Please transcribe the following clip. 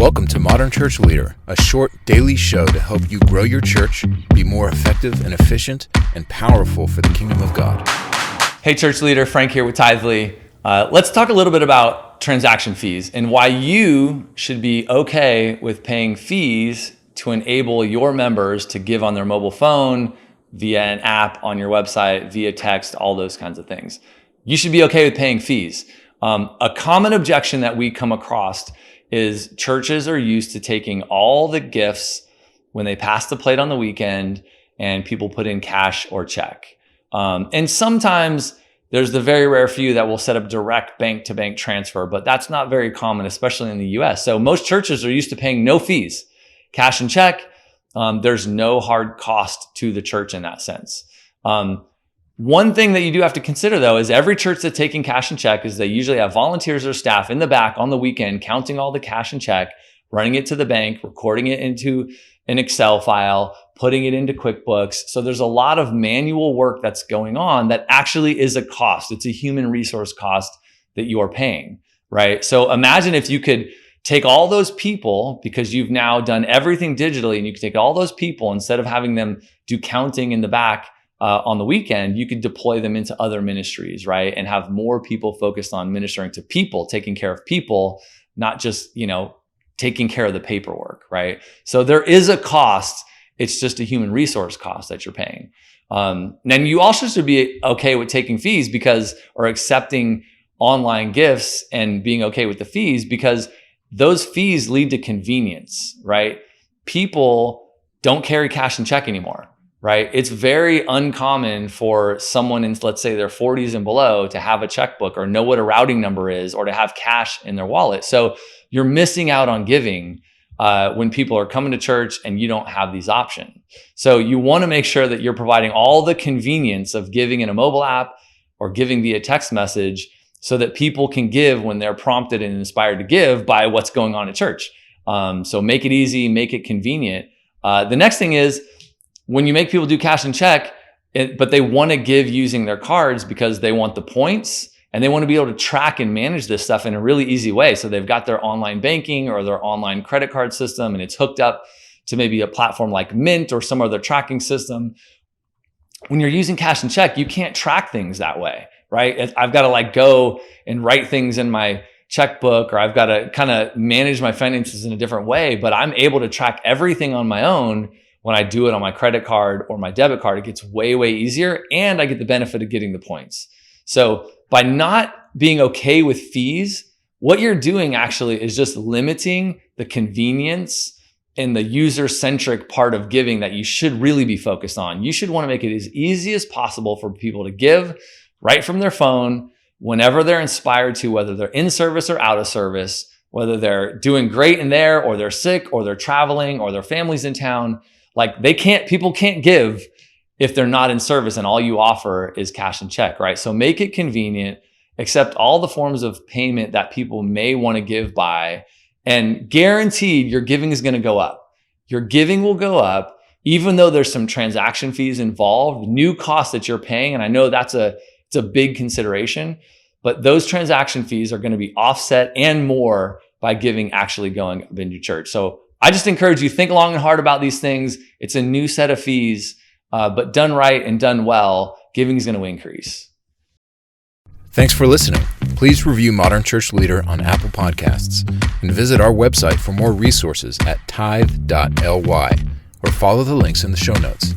Welcome to Modern Church Leader, a short daily show to help you grow your church, be more effective and efficient, and powerful for the kingdom of God. Hey, Church Leader, Frank here with Tithely. Let's talk a little bit about transaction fees and why you should be okay with paying fees to enable your members to give on their mobile phone, via an app on your website, via text, all those kinds of things. You should be okay with paying fees. A common objection that we come across is churches are used to taking all the gifts when they pass the plate on the weekend and people put in cash or check. And sometimes there's the very rare few that will set up direct bank-to-bank transfer, but that's not very common, especially in the US. So most churches are used to paying no fees, cash and check. There's no hard cost to the church in that sense. One thing that you do have to consider, though, is every church that's taking cash and check is they usually have volunteers or staff in the back on the weekend counting all the cash and check, running it to the bank, recording it into an Excel file, putting it into QuickBooks. So there's a lot of manual work that's going on that actually is a cost. It's a human resource cost that you are paying, right? So imagine if you could take all those people, because you've now done everything digitally, and you could take all those people, instead of having them do counting in the back on the weekend, you could deploy them into other ministries, right? And have more people focused on ministering to people, taking care of people, not just, taking care of the paperwork, right? So there is a cost. It's just a human resource cost that you're paying. Then you also should be okay with taking fees or accepting online gifts and being okay with the fees, because those fees lead to convenience, right? People don't carry cash and check anymore, right? It's very uncommon for someone in, let's say, their 40s and below to have a checkbook or know what a routing number is or to have cash in their wallet. So you're missing out on giving when people are coming to church and you don't have these options. So you want to make sure that you're providing all the convenience of giving in a mobile app or giving via text message so that people can give when they're prompted and inspired to give by what's going on at church. So make it easy, make it convenient. The next thing is, when you make people do cash and check, but they want to give using their cards because they want the points and they want to be able to track and manage this stuff in a really easy way. So they've got their online banking or their online credit card system, and it's hooked up to maybe a platform like Mint or some other tracking system. When you're using cash and check, you can't track things that way, right? I've got to go and write things in my checkbook, or I've got to kind of manage my finances in a different way, but I'm able to track everything on my own. When I do it on my credit card or my debit card, it gets way, way easier, and I get the benefit of getting the points. So by not being okay with fees, what you're doing actually is just limiting the convenience and the user-centric part of giving that you should really be focused on. You should want to make it as easy as possible for people to give right from their phone whenever they're inspired to, whether they're in service or out of service, whether they're doing great in there or they're sick or they're traveling or their family's in town. People can't give if they're not in service and all you offer is cash and check, right? So make it convenient, accept all the forms of payment that people may want to give by, and guaranteed your giving is going to go up. Your giving will go up, even though there's some transaction fees involved, new costs that you're paying. And I know it's a big consideration, but those transaction fees are going to be offset and more by giving actually going up in your church. So I just encourage you, think long and hard about these things. It's a new set of fees, but done right and done well, giving is going to increase. Thanks for listening. Please review Modern Church Leader on Apple Podcasts and visit our website for more resources at tithe.ly or follow the links in the show notes.